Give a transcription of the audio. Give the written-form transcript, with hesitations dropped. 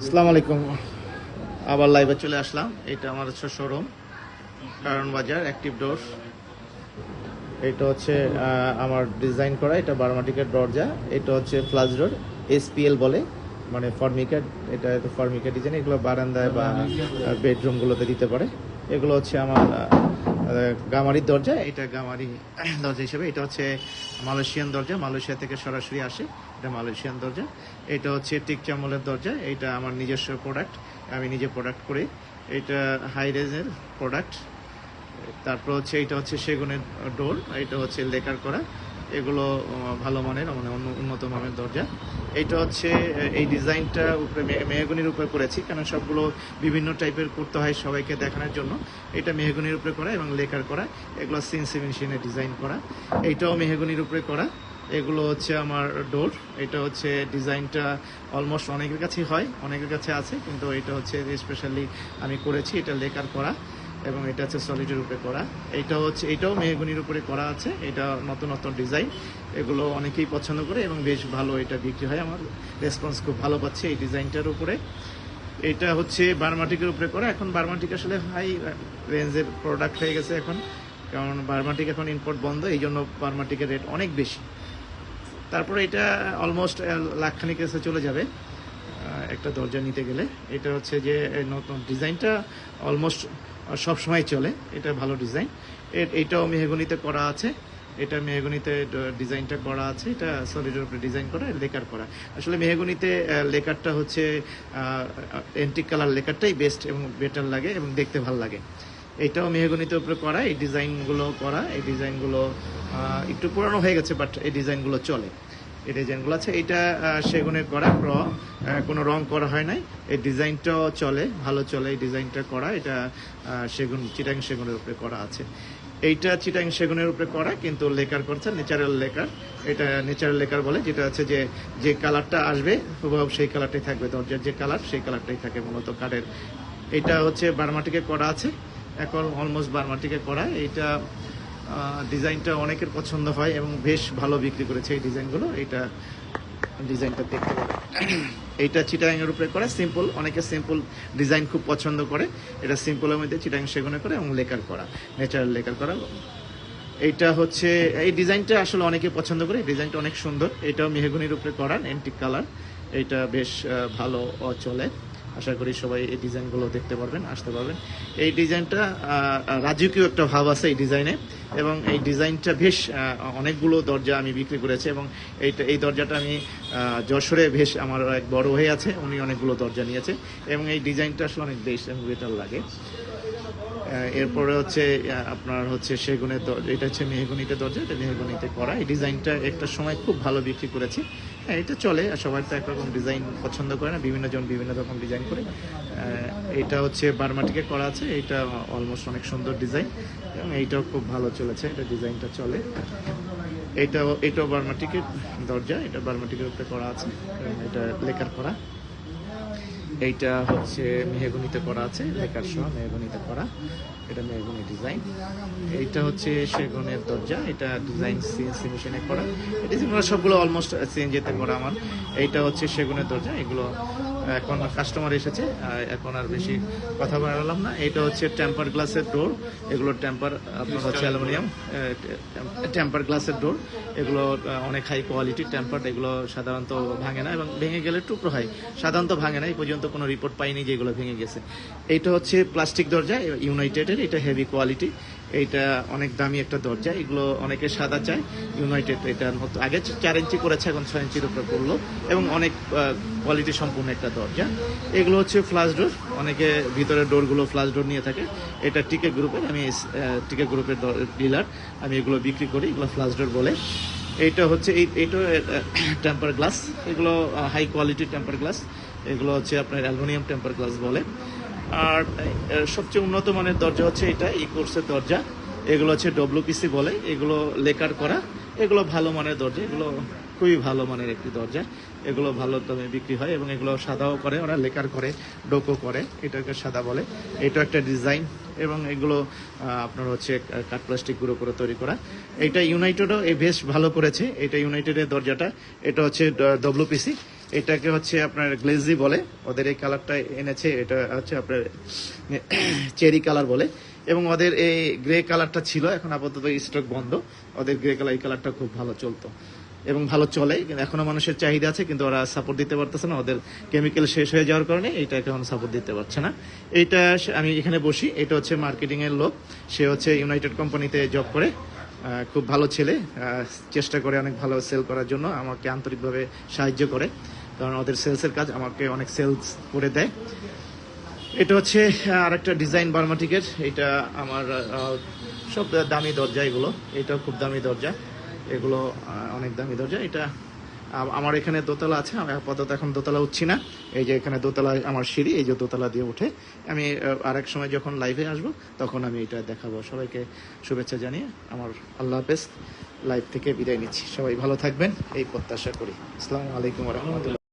আসসালামু আলাইকুম। আবার লাইভে চলে আসলাম। এটা আমার হচ্ছে শোরুম, কারণ বাজার অ্যাক্টিভ ডোরস। এটা হচ্ছে আমার ডিজাইন করা, এটা বার্মাটিকের দরজা। এটা হচ্ছে ফ্লাশ ডোর, এসপিএল বলে, মানে ফর্মিকা। এটা ফর্মিকা ডিজাইন। এগুলো বারান্দায় বা বেডরুমগুলোতে দিতে পারে। এগুলো হচ্ছে আমার গামারির দরজা। এটা গামারি দরজা হিসেবে। এটা হচ্ছে মালয়েশিয়ান দরজা, মালয়েশিয়া থেকে সরাসরি আসে। এটা মালয়েশিয়ান দরজা। এটা হচ্ছে টিক চামলের দরজা। এটা আমার নিজস্ব প্রোডাক্ট, আমি নিজে প্রোডাক্ট করি। এটা হাই রেঞ্জের প্রোডাক্ট। তারপর হচ্ছে এটা হচ্ছে সেগুনের ডোর। এটা হচ্ছে লেকার করা। এগুলো ভালো মানের, মানে উন্নত মানের দরজা। এইটা হচ্ছে এই ডিজাইনটা উপরে মেহগনির উপরে করেছি, কারণ সবগুলো বিভিন্ন টাইপের করতে হয় সবাইকে দেখানোর জন্য। এটা মেহগনির উপরে করা এবং লেকার করা। এগুলো সিএনসি মেশিনে ডিজাইন করা। এইটাও মেহগনির উপরে করা। এগুলো হচ্ছে আমার ডোর। এটা হচ্ছে ডিজাইনটা অলমোস্ট অনেকের কাছেই হয়, অনেকের কাছে আছে, কিন্তু এটা হচ্ছে স্পেশালি আমি করেছি। এটা লেকার করা এবং এটা হচ্ছে সলিডের উপরে করা। এটাও মেহগনির উপরে করা আছে। এটা নতুন নতুন ডিজাইন, এগুলো অনেকেই পছন্দ করে এবং বেশ ভালো এটা বিক্রি হয়। আমার রেসপন্স খুব ভালো পাচ্ছে এই ডিজাইনটার উপরে। এটা হচ্ছে বার্মাটিকের উপরে করা। এখন বার্মাটিক আসলে হাই রেঞ্জের প্রোডাক্ট হয়ে গেছে এখন, কারণ বার্মাটিক এখন ইম্পোর্ট বন্ধ, এই জন্য বার্মাটিকের রেট অনেক বেশি। তারপরে এটা অলমোস্ট লাখখানিক কাছে চলে যাবে একটা দরজা নিতে গেলে। এটা হচ্ছে যে নতুন ডিজাইনটা অলমোস্ট সব সময় চলে। এটা ভালো ডিজাইন। এইটাও মেহগনিতে করা আছে। এটা মেহগনিতে ডিজাইনটা করা আছে। এটা সলিডের উপরে ডিজাইন করা, লেকার করা। আসলে মেহগনিতে লেকারটা হচ্ছে অ্যান্টিক কালার লেকারটাই বেস্ট এবং বেটার লাগে এবং দেখতে ভালো লাগে। এটাও মেহগনিতে উপরে করা। এই ডিজাইনগুলো করা, এই ডিজাইনগুলো একটু পুরানো হয়ে গেছে, বাট এই ডিজাইনগুলো চলে। এই ডিজাইনগুলো আছে। এইটা সেগুনের করা, কোনো রং করা হয় নাই। এই ডিজাইনটাও চলে, ভালো চলে। এই ডিজাইনটা করা, এটা সেগুন, চিটাং সেগুনের উপরে করা আছে। এইটা চিটাং সেগুনের উপরে করা, কিন্তু লেকার করছে ন্যাচারাল লেকার। এটা ন্যাচারাল লেকার বলে, যেটা হচ্ছে যে যে কালারটা আসবে হুবহু সেই কালারটাই থাকবে। দরজার যে কালার সেই কালারটাই থাকে মূলত কাঠের। এটা হচ্ছে বার্মাটিকে করা আছে, এখন অলমোস্ট বার্মাটিকে করা। এইটা ডিজাইনটা অনেকের পছন্দ হয় এবং বেশ ভালো বিক্রি করেছে এই ডিজাইনগুলো। এইটা ডিজাইনটা দেখতে পাবেন। এইটা চিটাগাংয়ের উপরে করে, সিম্পল। অনেকে সিম্পল ডিজাইন খুব পছন্দ করে। এটা সিম্পলের মধ্যে চিটাগাং সেগুনে করে এবং লেকার করা, ন্যাচারাল লেকার করা। এইটা হচ্ছে, এই ডিজাইনটা আসলে অনেকে পছন্দ করে। এই ডিজাইনটা অনেক সুন্দর। এটাও মেহগনির উপরে করা, অ্যান্টিক কালার। এইটা বেশ ভালো চলে। আশা করি সবাই এই ডিজাইনগুলো দেখতে পারবেন, আসতে পারবেন। এই ডিজাইনটা রাজকীয় একটা ভাব আছে এই ডিজাইনে, এবং এই ডিজাইনটা বেশ অনেকগুলো দরজা আমি বিক্রি করেছি। এবং এই দরজাটা আমি যশোরে বেশ আমার এক বড় হয়ে আছে, উনি অনেকগুলো দরজা নিয়েছে এবং এই ডিজাইনটা আসলে অনেক বেশ এবং বেটার লাগে। এরপরে হচ্ছে আপনার হচ্ছে সেগুনের এটা হচ্ছে মেহগনিতে দরজা। এটা মেহগনিতে করা। এই ডিজাইনটা একটা সময় খুব ভালো বিক্রি করেছি। হ্যাঁ, এটা চলে। সবাই তো একরকম ডিজাইন পছন্দ করে না, বিভিন্ন জন বিভিন্ন রকম ডিজাইন করে। এটা হচ্ছে বার্মাটিকে করা আছে। এটা অলমোস্ট অনেক সুন্দর ডিজাইন এবং এইটাও খুব ভালো চলেছে। এটা ডিজাইনটা চলে। এটাও বার্মাটিকের দরজা। এটা বার্মাটিকের উপরে করা আছে এবং এটা লেকার করা। এইটা হচ্ছে মেহগনিতে করা আছে, লেকার সহ মেহগনিতে করা। এটা মেহগনি ডিজাইন। এইটা হচ্ছে সেগুনের দরজা। এটা ডিজাইন সিএনসি মেশিনে করা। এটা যেগুলো সবগুলো অলমোস্ট সিএনজিতে করা আমার। এইটা হচ্ছে সেগুনের দরজা। এগুলো এখন কাস্টমার এসেছে, এখন আর বেশি কথা বাড়ালাম না। এটা হচ্ছে টেম্পার গ্লাসের ডোর। এগুলো টেম্পার আপনার হচ্ছে অ্যালুমিনিয়াম টেম্পার গ্লাসের ডোর। এগুলো অনেক হাই কোয়ালিটি টেম্পার। এগুলো সাধারণত ভাঙে না এবং ভেঙে গেলে টুকরো হয়, সাধারণত ভাঙে না। এই পর্যন্ত কোনো রিপোর্ট পাইনি যে এগুলো ভেঙে গেছে। এইটা হচ্ছে প্লাস্টিক দরজা, ইউনাইটেডের। এটা হেভি কোয়ালিটি। এইটা অনেক দামি একটা দরজা। এগুলো অনেকে সাদা চায়, ইউনাইটেড। এটা আগে 4 ইঞ্চি করেছে, এখন 6 ইঞ্চির উপরে করলো এবং অনেক কোয়ালিটি সম্পূর্ণ একটা দরজা। এগুলো হচ্ছে ফ্লাশ ডোর। অনেকে ভিতরের ডোরগুলো ফ্লাশ ডোর নিয়ে থাকে। এটা টিকে গ্রুপের, আমি টিকে গ্রুপের ডিলার। আমি এগুলো বিক্রি করি, এগুলো ফ্লাশ ডোর বলে। এইটা হচ্ছে এইটা টেম্পার গ্লাস। এগুলো হাই কোয়ালিটি টেম্পার গ্লাস। এগুলো হচ্ছে আপনার অ্যালুমিনিয়াম টেম্পার গ্লাস বলে। আর সবচেয়ে উন্নত মানের দরজা হচ্ছে এটা ই কোর্সের দরজা। এগুলো হচ্ছে ডব্লিউপিসি বলে। এগুলো লেকার করা। এগুলো ভালো মানের দরজা। এগুলো খুবই ভালো মানের একটি দরজা। এগুলো ভালো দামে বিক্রি হয় এবং এগুলো সাদাও করে, ওরা লেকার করে, ডোকো করে। এটাকে সাদা বলে। এটা একটা ডিজাইন এবং এগুলো আপনার হচ্ছে কাঠ প্লাস্টিক গুঁড়ো করে তৈরি করা। এটা ইউনাইটেডও বেশ ভালো করেছে। এটা ইউনাইটেডের দরজাটা। এটা হচ্ছে ডব্লিউপিসি। এটাকে হচ্ছে আপনার গ্লেজি বলে, ওদের এই কালারটা এনেছে, এটা হচ্ছে আপনার চেরি কালার বলে। এবং ওদের এই গ্রে কালারটা ছিল, এখন আপাতত স্টক বন্ধ। ওদের গ্রে কালার এই কালারটা খুব ভালো চলতো এবং ভালো চলে, কিন্তু এখনো মানুষের চাহিদা আছে, কিন্তু ওরা সাপোর্ট দিতে পারতেছে না, ওদের কেমিক্যাল শেষ হয়ে যাওয়ার কারণে এইটা এখন সাপোর্ট দিতে পারছে না। এইটা আমি এখানে বসি, এটা হচ্ছে মার্কেটিং এর লোক, সে হচ্ছে ইউনাইটেড কোম্পানিতে জব করে, খুব ভালো ছেলে, চেষ্টা করে অনেক ভালো সেল করার জন্য, আমাকে আন্তরিকভাবে সাহায্য করে, কারণ ওদের সেলসের কাজ আমাকে অনেক সেলস করে দেয়। এটা হচ্ছে আরেকটা ডিজাইন বার্মাটিকের, এটা আমার সব দামি দরজা, এগুলো এটাও খুব দামি দরজা, এগুলো অনেক দামি দরজা। এটা আমার এখানে দোতলা আছে, আমি আপাতত এখন দোতলা উঠছি না, এই যে এখানে দোতলা আমার সিঁড়ি, এই যে দোতলা দিয়ে উঠে আমি আরেক সময় যখন লাইভে আসবো তখন আমি এটা দেখাবো। সবাইকে শুভেচ্ছা জানিয়ে আমার আল্লাহ হাফেজ, লাইভ থেকে বিদায় নিচ্ছি। সবাই ভালো থাকবেন এই প্রত্যাশা করি। আসসালামু আলাইকুম ওয়া রাহমাতুল্লাহ।